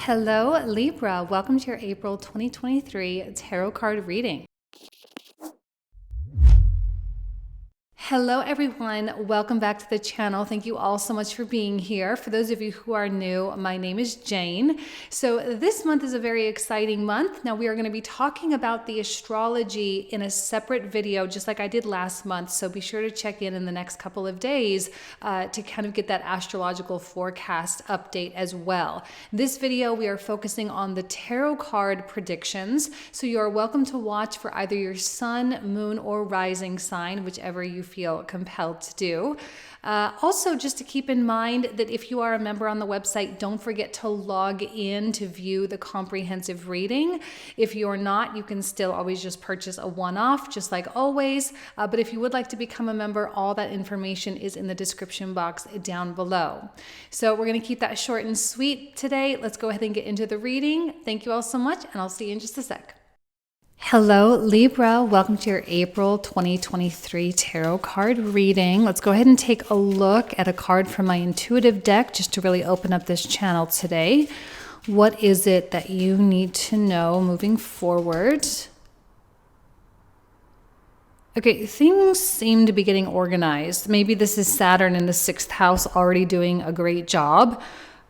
Hello, Libra. Welcome to your April 2023 tarot card reading. Hello, everyone. Welcome back to the channel. Thank you all so much for being here. For those of you who are new, my name is Jane. So this month is a very exciting month. Now we are going to be talking about the astrology in a separate video, just like I did last month. So be sure to check in the next couple of days to kind of get that astrological forecast update as well. This video, we are focusing on the tarot card predictions. So you are welcome to watch for either your sun, moon, or rising sign, whichever you feel compelled to do. Also, just to keep in mind that if you are a member on the website, don't forget to log in to view the comprehensive reading. If you're not, you can still always just purchase a one-off, just like always. But if you would like to become a member, all that information is in the description box down below. So we're going to keep that short and sweet today. Let's go ahead and get into the reading. Thank you all so much, and I'll see you in just a sec. Hello, Libra. Welcome to your April 2023 tarot card reading. Let's go ahead and take a look at a card from my intuitive deck just to really open up this channel today. What is it that you need to know moving forward? Okay, things seem to be getting organized. Maybe this is Saturn in the 6th house already doing a great job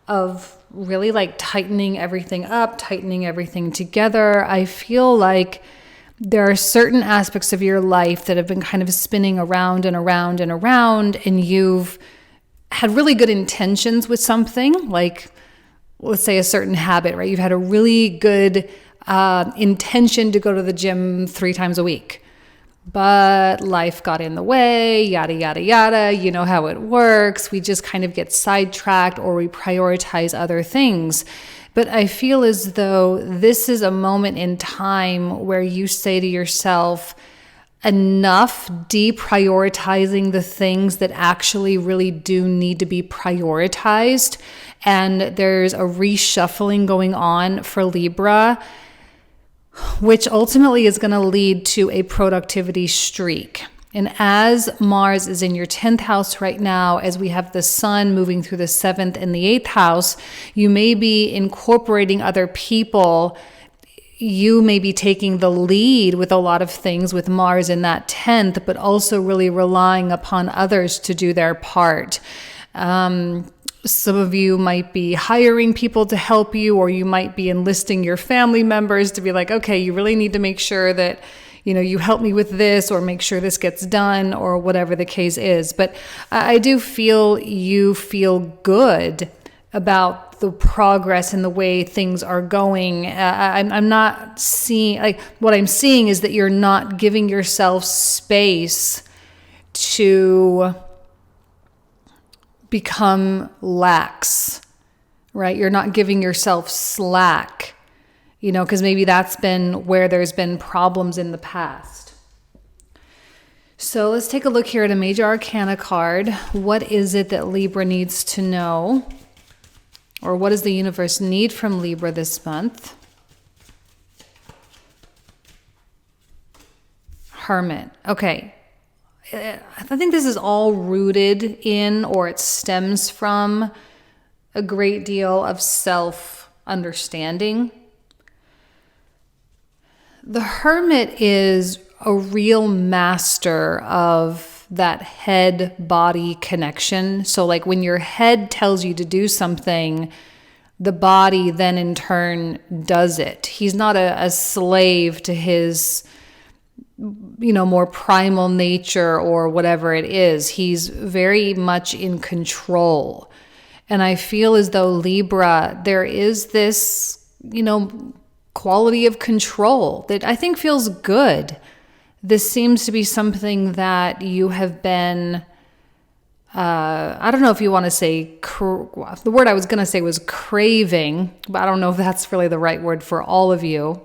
of really like tightening everything up, tightening everything together. I feel like there are certain aspects of your life that have been kind of spinning around and around and around, and you've had really good intentions with something, like let's say a certain habit, right? You've had a really good intention to go to the gym 3 times a week. But life got in the way, yada, yada, yada. You know how it works. We just kind of get sidetracked or we prioritize other things. But I feel as though this is a moment in time where you say to yourself, enough deprioritizing the things that actually really do need to be prioritized. And there's a reshuffling going on for Libra, which ultimately is going to lead to a productivity streak. And as Mars is in your 10th house right now, as we have the sun moving through the 7th and the 8th house, you may be incorporating other people. You may be taking the lead with a lot of things with Mars in that 10th, but also really relying upon others to do their part. Some of you might be hiring people to help you, or you might be enlisting your family members to be like, okay, you really need to make sure that, you help me with this, or make sure this gets done, or whatever the case is. But I do feel you feel good about the progress and the way things are going. I'm not seeing, like, what I'm seeing is that you're not giving yourself space to become lax, right? You're not giving yourself slack, because maybe that's been where there's been problems in the past. So let's take a look here at a major arcana card. What is it that Libra needs to know? Or what does the universe need from Libra this month? Hermit. Okay. I think this is all rooted in, or it stems from, a great deal of self-understanding. The Hermit is a real master of that head-body connection. So like when your head tells you to do something, the body then in turn does it. He's not a slave to his more primal nature or whatever it is. He's very much in control. And I feel as though Libra, there is this, quality of control that I think feels good. This seems to be something that you have been, I don't know if you want to say, the word I was going to say was craving, but I don't know if that's really the right word for all of you.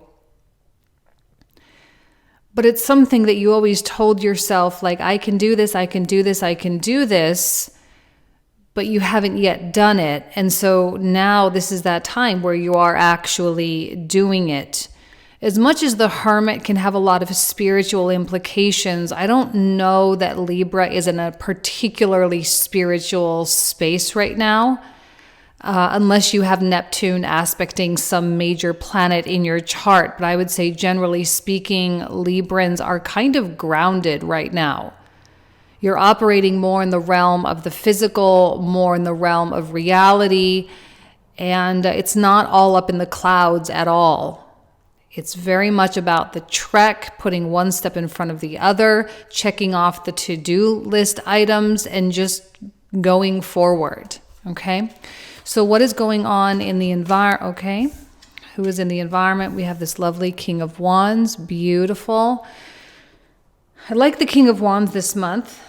But it's something that you always told yourself, like, I can do this, I can do this, I can do this, but you haven't yet done it. And so now this is that time where you are actually doing it. As much as the Hermit can have a lot of spiritual implications, I don't know that Libra is in a particularly spiritual space right now. unless you have Neptune aspecting some major planet in your chart. But I would say, generally speaking, Librans are kind of grounded right now. You're operating more in the realm of the physical, more in the realm of reality, and it's not all up in the clouds at all. It's very much about the trek, putting one step in front of the other, checking off the to-do list items, and just going forward, okay? So what is going on in the environment, okay? Who is in the environment? We have this lovely King of Wands, beautiful. I like the King of Wands this month.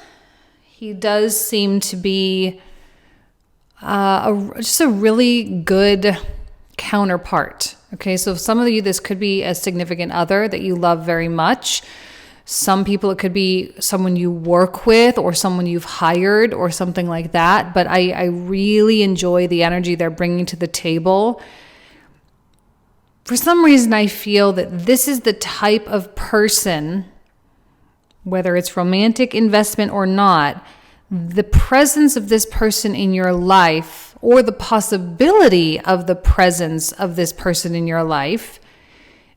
He does seem to be just a really good counterpart. Okay, so some of you, this could be a significant other that you love very much. Some people, it could be someone you work with or someone you've hired or something like that. But I really enjoy the energy they're bringing to the table. For some reason, I feel that this is the type of person, whether it's romantic investment or not, the presence of this person in your life, or the possibility of the presence of this person in your life,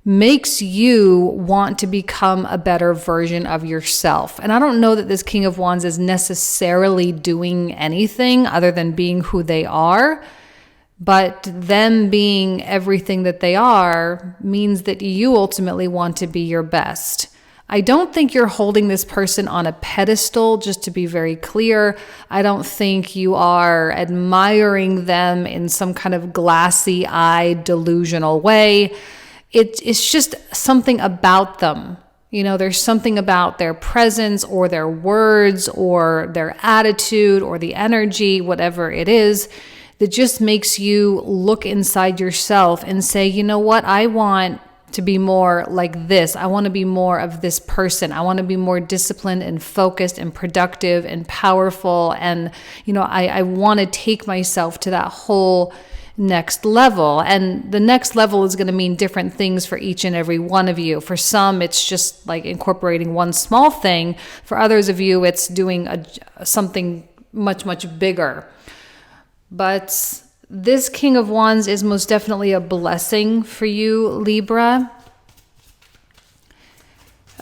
makes you want to become a better version of yourself. And I don't know that this King of Wands is necessarily doing anything other than being who they are, but them being everything that they are means that you ultimately want to be your best. I don't think you're holding this person on a pedestal, just to be very clear. I don't think you are admiring them in some kind of glassy-eyed, delusional way. It's just something about them. You know, there's something about their presence or their words or their attitude or the energy, whatever it is, that just makes you look inside yourself and say, you know what, I want to be more like this. I want to be more of this person. I want to be more disciplined and focused and productive and powerful. And, you know, I want to take myself to that whole next level. And the next level is going to mean different things for each and every one of you. For some, it's just like incorporating one small thing. For others of you, it's doing something much, much bigger. But this King of Wands is most definitely a blessing for you, Libra.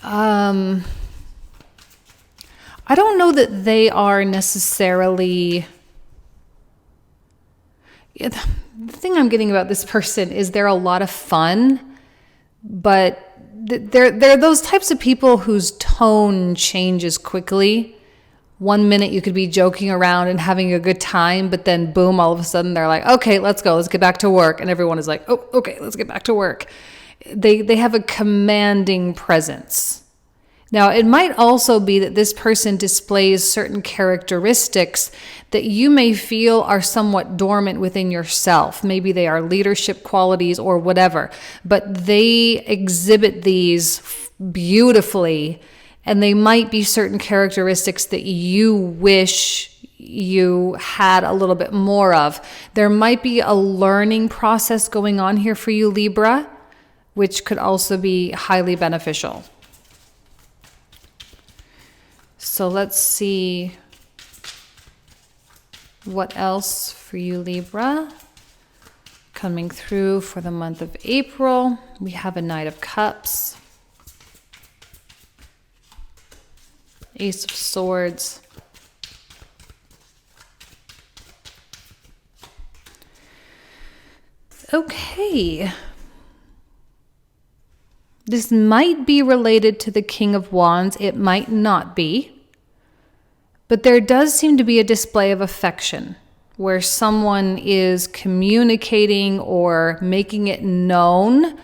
I don't know that they are necessarily... The thing I'm getting about this person is they're a lot of fun, but they're those types of people whose tone changes quickly. One minute you could be joking around and having a good time, but then boom, all of a sudden they're like, okay, let's go, let's get back to work. And everyone is like, oh, okay, let's get back to work. They have a commanding presence. Now, it might also be that this person displays certain characteristics that you may feel are somewhat dormant within yourself. Maybe they are leadership qualities or whatever, but they exhibit these beautifully. And they might be certain characteristics that you wish you had a little bit more of. There might be a learning process going on here for you, Libra, which could also be highly beneficial. So let's see what else for you, Libra. Coming through for the month of April, we have a Knight of Cups. Ace of Swords. Okay. This might be related to the King of Wands. It might not be. But there does seem to be a display of affection where someone is communicating or making it known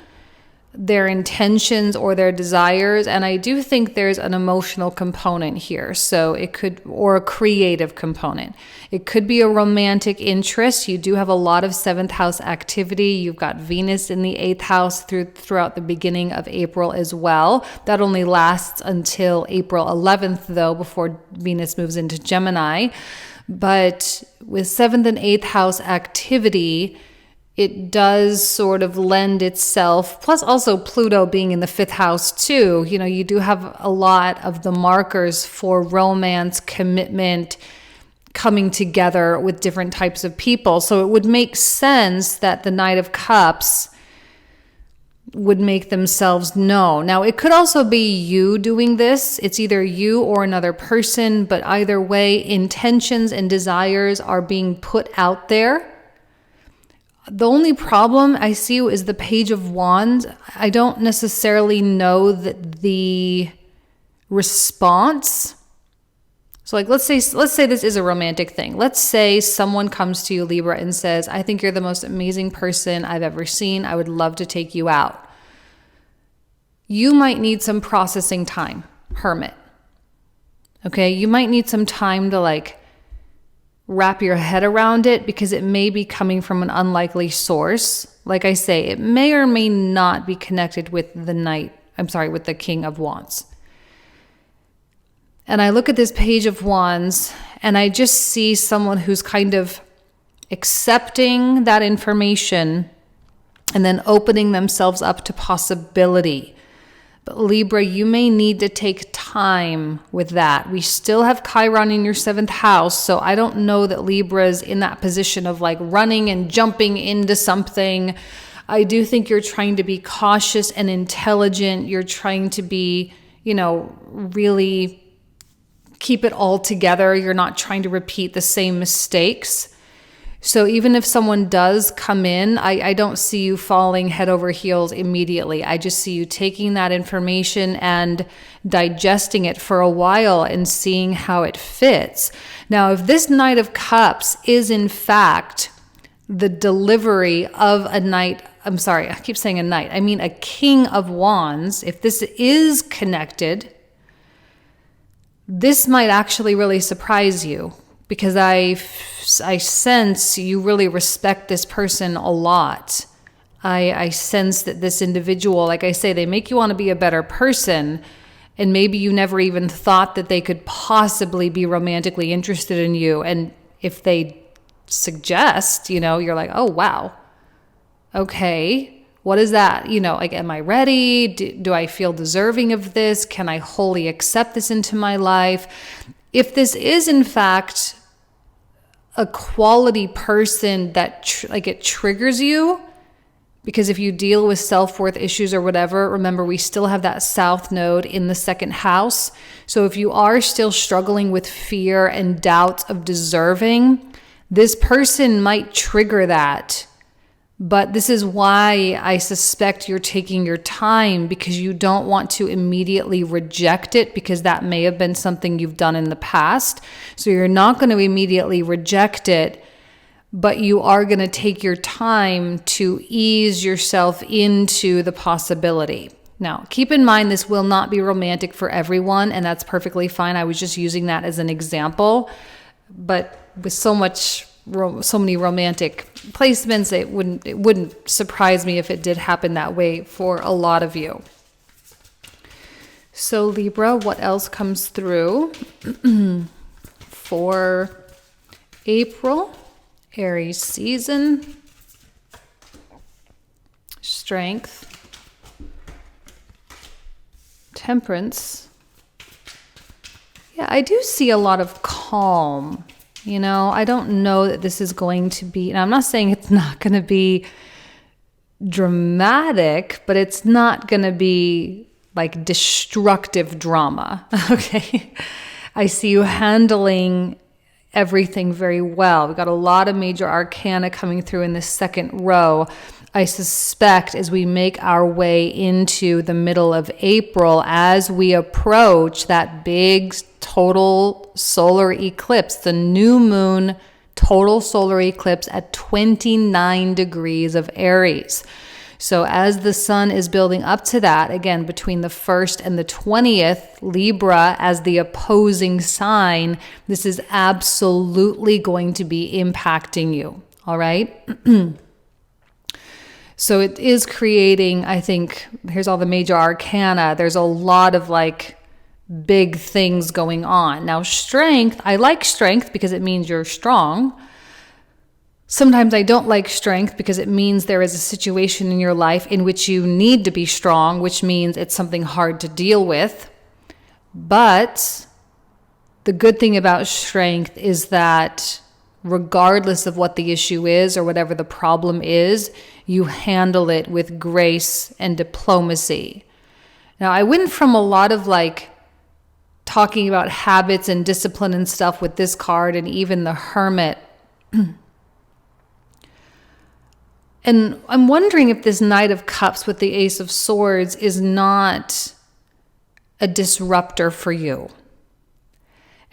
their intentions or their desires. And I do think there's an emotional component here. So it could, or a creative component. It could be a romantic interest. You do have a lot of 7th house activity. You've got Venus in the 8th house throughout the beginning of April as well. That only lasts until April 11th though, before Venus moves into Gemini. But with 7th and 8th house activity, it does sort of lend itself, plus also Pluto being in the 5th house too. You know, you do have a lot of the markers for romance, commitment, coming together with different types of people. So it would make sense that the Knight of Cups would make themselves known. Now, it could also be you doing this. It's either you or another person, but either way, intentions and desires are being put out there. The only problem I see is the Page of Wands. I don't necessarily know that the response. So like, let's say this is a romantic thing. Let's say someone comes to you, Libra, and says, I think you're the most amazing person I've ever seen. I would love to take you out. You might need some processing time, hermit. Okay. You might need some time to like wrap your head around it, because it may be coming from an unlikely source. Like I say, it may or may not be connected with with the King of Wands. And I look at this Page of Wands and I just see someone who's kind of accepting that information and then opening themselves up to possibility. But Libra, you may need to take time with that. We still have Chiron in your 7th house. So I don't know that Libra's in that position of like running and jumping into something. I do think you're trying to be cautious and intelligent. You're trying to be, really keep it all together. You're not trying to repeat the same mistakes. So even if someone does come in, I don't see you falling head over heels immediately. I just see you taking that information and digesting it for a while and seeing how it fits. Now, if this Knight of Cups is in fact the delivery of a knight, I'm sorry, I keep saying a knight, I mean a King of Wands, if this is connected, this might actually really surprise you, because I sense you really respect this person a lot. I sense that this individual, like I say, they make you want to be a better person, and maybe you never even thought that they could possibly be romantically interested in you. And if they suggest, you're like, oh, wow, okay. What is that? Like, am I ready? Do I feel deserving of this? Can I wholly accept this into my life? If this is, in fact, a quality person that it triggers you, because if you deal with self-worth issues or whatever, remember, we still have that South Node in the 2nd house. So if you are still struggling with fear and doubts of deserving, this person might trigger that. But this is why I suspect you're taking your time, because you don't want to immediately reject it, because that may have been something you've done in the past. So you're not going to immediately reject it, but you are going to take your time to ease yourself into the possibility. Now, keep in mind, this will not be romantic for everyone, and that's perfectly fine. I was just using that as an example, but with so many romantic placements, it wouldn't surprise me if it did happen that way for a lot of you. So Libra, what else comes through for April? Aries season, strength, temperance. Yeah, I do see a lot of calm. I don't know that this is going to be, and I'm not saying it's not going to be dramatic, but it's not going to be like destructive drama. Okay. I see you handling everything very well. We've got a lot of major arcana coming through in this 2nd row. I suspect as we make our way into the middle of April, as we approach that big total solar eclipse, the new moon total solar eclipse at 29 degrees of Aries. So as the sun is building up to that, again, between the 1st and the 20th, Libra as the opposing sign, this is absolutely going to be impacting you. All right. So it is creating, I think, here's all the major arcana. There's a lot of like big things going on. Now, strength, I like strength because it means you're strong. Sometimes I don't like strength because it means there is a situation in your life in which you need to be strong, which means it's something hard to deal with. But the good thing about strength is that regardless of what the issue is or whatever the problem is, you handle it with grace and diplomacy. Now, I went from a lot of like talking about habits and discipline and stuff with this card and even the Hermit. And I'm wondering if this Knight of Cups with the Ace of Swords is not a disruptor for you.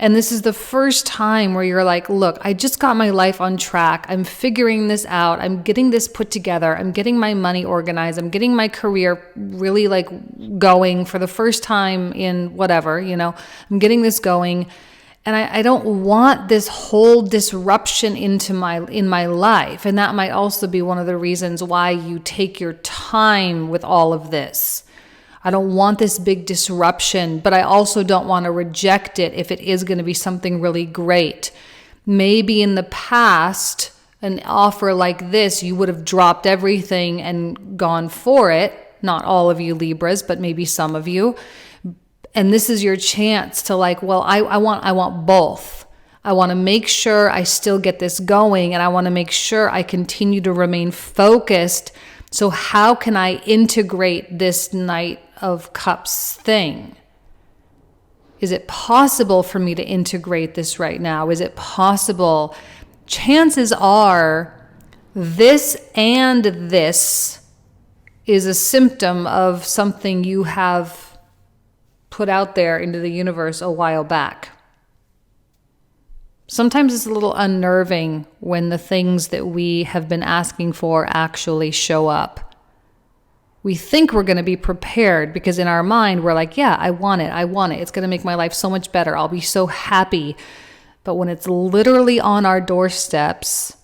And this is the first time where you're like, look, I just got my life on track. I'm figuring this out. I'm getting this put together. I'm getting my money organized. I'm getting my career really like going for the first time in whatever, I'm getting this going. And I don't want this whole disruption in my life. And that might also be one of the reasons why you take your time with all of this. I don't want this big disruption, but I also don't want to reject it if it is going to be something really great. Maybe in the past, an offer like this, you would have dropped everything and gone for it. Not all of you Libras, but maybe some of you. And this is your chance to like, well, I want both. I want to make sure I still get this going, and I want to make sure I continue to remain focused. So how can I integrate this Knight of Cups thing? Is it possible for me to integrate this right now? Is it possible? Chances are this and this is a symptom of something you have put out there into the universe a while back. Sometimes it's a little unnerving when the things that we have been asking for actually show up. We think we're going to be prepared because in our mind, we're like, yeah, I want it. It's going to make my life so much better. I'll be so happy. But when it's literally on our doorsteps,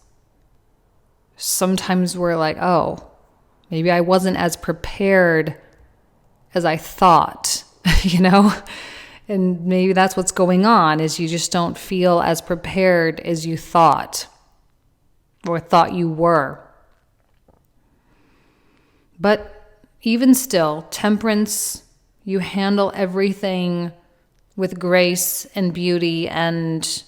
sometimes we're like, oh, maybe I wasn't as prepared as I thought, And maybe that's what's going on, is you just don't feel as prepared as you thought or thought you were. But even still, Temperance, you handle everything with grace and beauty, and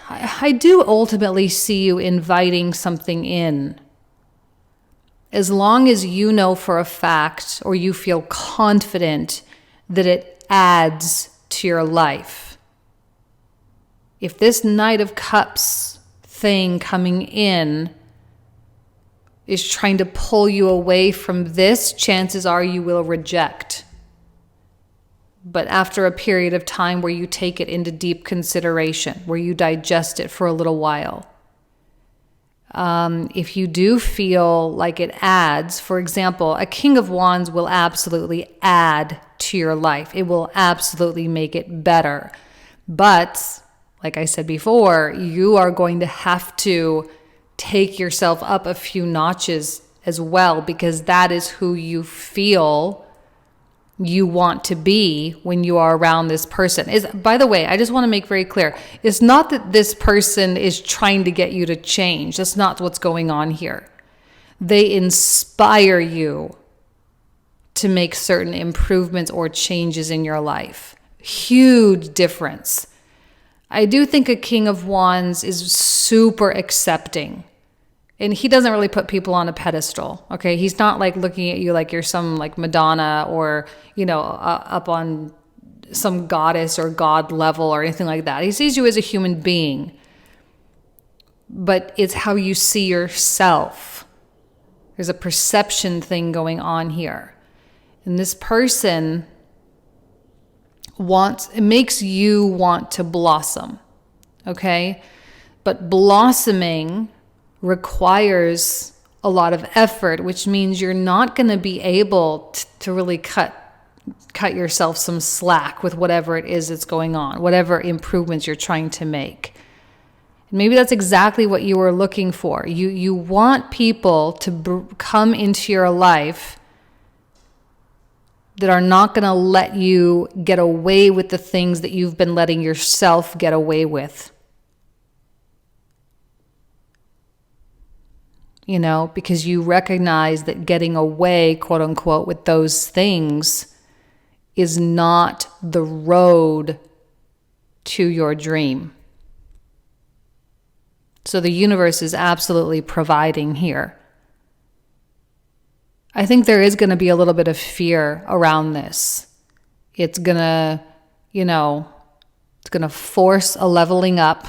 I do ultimately see you inviting something in. As long as you know for a fact, or you feel confident that it adds to your life. If this Knight of Cups thing coming in is trying to pull you away from this, chances are you will reject. But after a period of time where you take it into deep consideration, where you digest it for a little while. If you do feel like it adds, for example, a King of Wands will absolutely add to your life. It will absolutely make it better. But, like I said before, you are going to have to take yourself up a few notches as well, because that is who you feel you want to be when you are around this person. By the way, I just want to make very clear, it's not that this person is trying to get you to change. That's not what's going on here. They inspire you to make certain improvements or changes in your life. Huge difference. I do think a King of Wands is super accepting. And he doesn't really put people on a pedestal, okay? He's not like looking at you like you're some like Madonna or, up on some goddess or god level or anything like that. He sees you as a human being. But it's how you see yourself. There's a perception thing going on here. And this person it makes you want to blossom, okay? But blossoming requires a lot of effort, which means you're not going to be able to really cut yourself some slack with whatever it is that's going on, whatever improvements you're trying to make. Maybe that's exactly what you were looking for. You want people to come into your life that are not going to let you get away with the things that you've been letting yourself get away with. Because you recognize that getting away, quote unquote, with those things is not the road to your dream. So the universe is absolutely providing here. I think there is going to be a little bit of fear around this. It's going to, it's going to force a leveling up.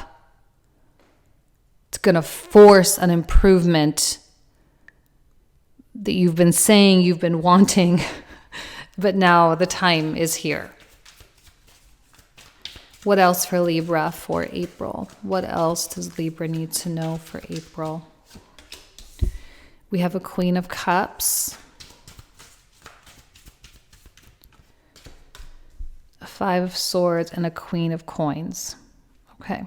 It's going to force an improvement that you've been saying you've been wanting, but now the time is here. What else for Libra for April? What else does Libra need to know for April? We have a Queen of Cups, a Five of Swords, and a Queen of Coins. Okay.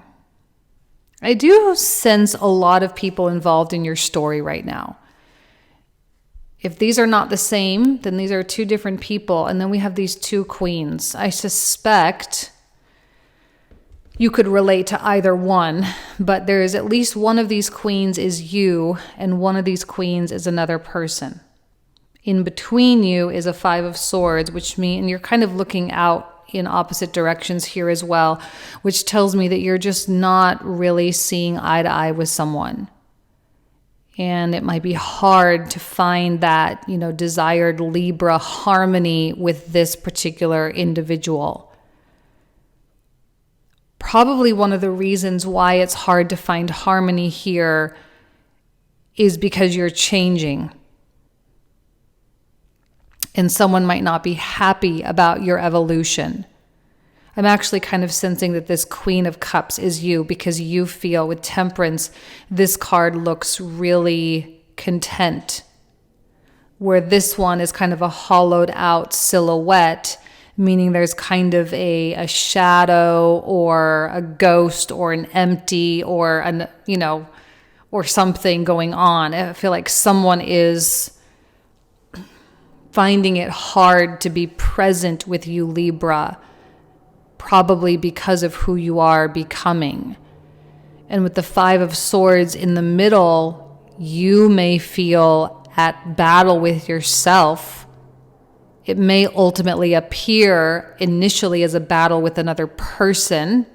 I do sense a lot of people involved in your story right now. If these are not the same, then these are two different people. And then we have these two queens. I suspect you could relate to either one, but there is at least one of these queens is you, and one of these queens is another person. In between you is a Five of Swords, which means, and you're kind of looking out in opposite directions here as well, which tells me that you're just not really seeing eye to eye with someone. And it might be hard to find that, desired Libra harmony with this particular individual. Probably one of the reasons why it's hard to find harmony here is because you're changing. And someone might not be happy about your evolution. I'm actually kind of sensing that this Queen of Cups is you, because you feel with Temperance, this card looks really content. Where this one is kind of a hollowed out silhouette, meaning there's kind of a shadow or a ghost or an empty or or something going on. I feel like someone is finding it hard to be present with you, Libra, probably because of who you are becoming. And with the Five of Swords in the middle, you may feel at battle with yourself. It may ultimately appear initially as a battle with another person,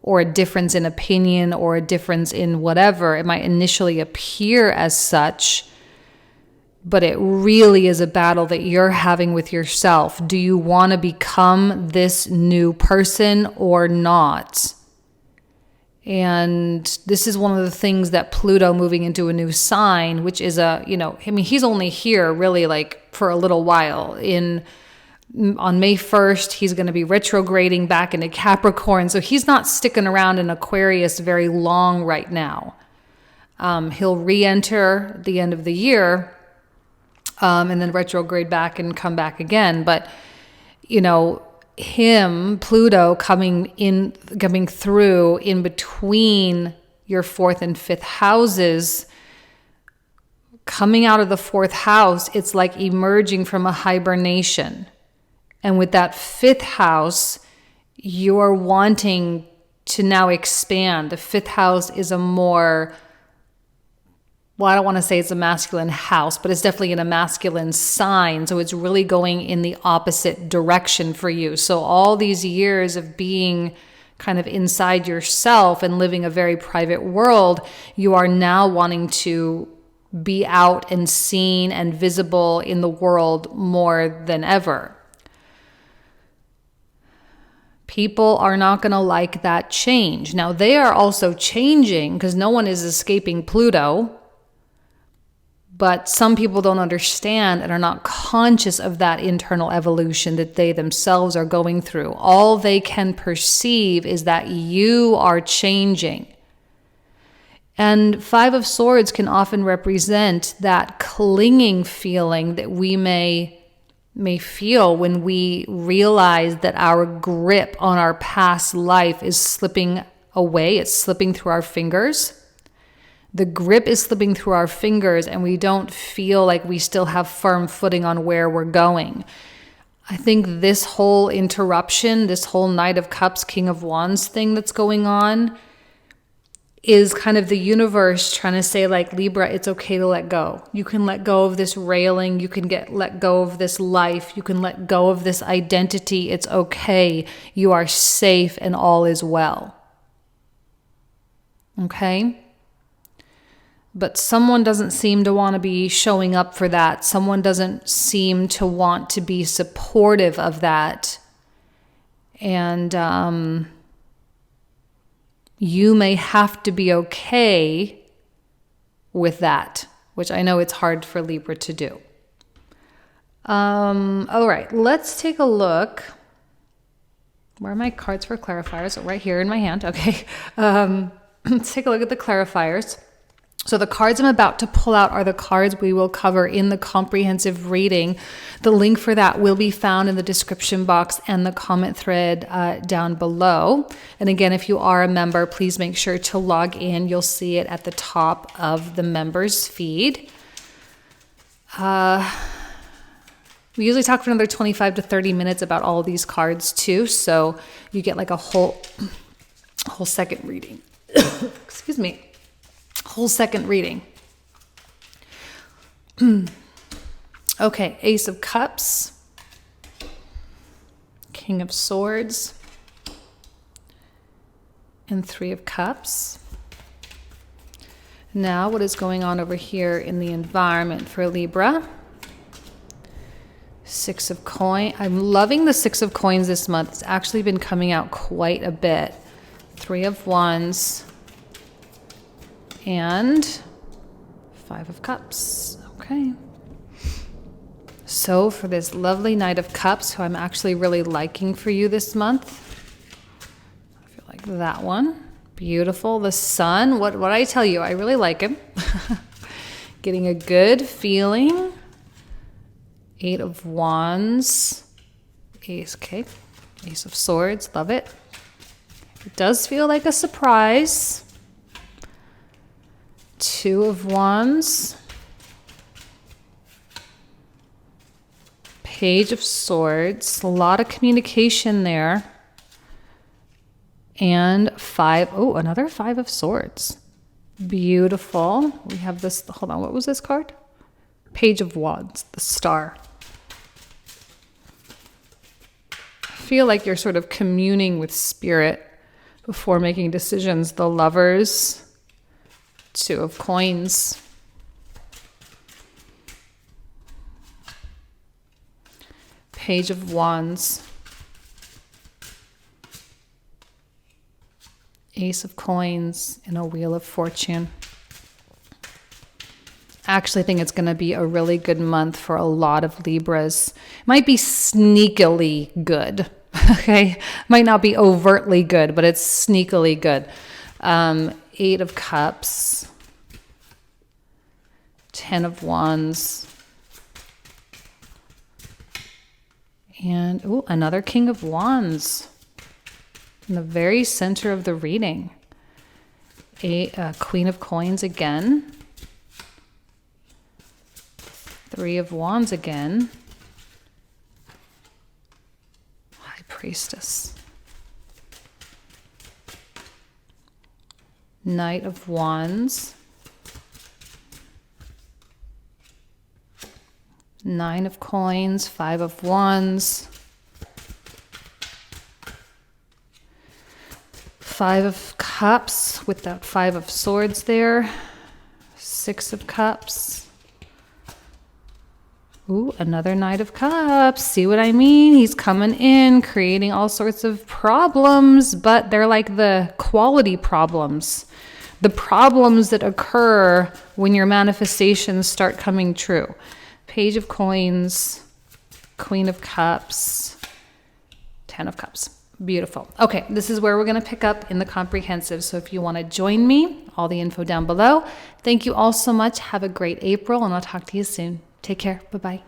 or a difference in opinion, or a difference in whatever. It might initially appear as such, but it really is a battle that you're having with yourself. Do you want to become this new person or not? And this is one of the things that Pluto moving into a new sign, which is he's only here really like for a little while. On May 1st, he's going to be retrograding back into Capricorn. So he's not sticking around in Aquarius very long right now. He'll re-enter at the end of the year, and then retrograde back and come back again. But, Pluto coming through in between your 4th and 5th houses, coming out of the 4th house, it's like emerging from a hibernation. And with that 5th house, you're wanting to now expand. The 5th house is a more, I don't want to say it's a masculine house, but it's definitely in a masculine sign. So it's really going in the opposite direction for you. So all these years of being kind of inside yourself and living a very private world, you are now wanting to be out and seen and visible in the world more than ever. People are not going to like that change. Now, they are also changing because no one is escaping Pluto. But some people don't understand and are not conscious of that internal evolution that they themselves are going through. All they can perceive is that you are changing. And Five of Swords can often represent that clinging feeling that we may feel when we realize that our grip on our past life is slipping away. It's slipping through our fingers. The grip is slipping through our fingers and we don't feel like we still have firm footing on where we're going. I think this whole interruption, this whole Knight of Cups, King of Wands thing that's going on, is kind of the universe trying to say, like, Libra, it's okay to let go. You can let go of this railing. You can let go of this life. You can let go of this identity. It's okay. You are safe and all is well. Okay? But someone doesn't seem to want to be showing up for that. Someone doesn't seem to want to be supportive of that. And you may have to be okay with that, which I know it's hard for Libra to do. All right, let's take a look. Where are my cards for clarifiers? Oh, right here in my hand. Okay. Let's take a look at the clarifiers. So the cards I'm about to pull out are the cards we will cover in the comprehensive reading. The link for that will be found in the description box and the comment thread down below. And again, if you are a member, please make sure to log in. You'll see it at the top of the members feed. We usually talk for another 25 to 30 minutes about all these cards too. So you get like a whole second reading. Excuse me. Whole second reading. Okay, Ace of Cups, King of Swords, and Three of Cups. Now, what is going on over here in the environment for Libra? Six of Coins. I'm loving the Six of Coins this month. It's actually been coming out quite a bit. Three of Wands. And Five of Cups. Okay. So for this lovely Knight of Cups, who I'm actually really liking for you this month. I feel like that one. Beautiful. The Sun. What I tell you, I really like him. Getting a good feeling. Eight of Wands. Ace. Okay. Ace of Swords. Love it. It does feel like a surprise. Two of Wands, Page of Swords, a lot of communication there, and another Five of Swords. Beautiful. We have this, hold on, what was this card? Page of Wands, the Star. I feel like you're sort of communing with spirit before making decisions. The Lovers. Two of Coins. Page of Wands. Ace of Coins and a Wheel of Fortune. I actually think it's going to be a really good month for a lot of Libras. It might be sneakily good. Okay? Might not be overtly good, but it's sneakily good. Eight of Cups, Ten of Wands, and another King of Wands in the very center of the reading. Queen of Coins again, Three of Wands again, High Priestess. Knight of Wands, Nine of Coins, Five of Wands, Five of Cups with that Five of Swords there, Six of Cups. Another Knight of Cups. See what I mean? He's coming in, creating all sorts of problems, but they're like the quality problems. The problems that occur when your manifestations start coming true. Page of Coins, Queen of Cups, Ten of Cups. Beautiful. Okay, this is where we're going to pick up in the comprehensive. So if you want to join me, all the info down below. Thank you all so much. Have a great April, and I'll talk to you soon. Take care. Bye-bye.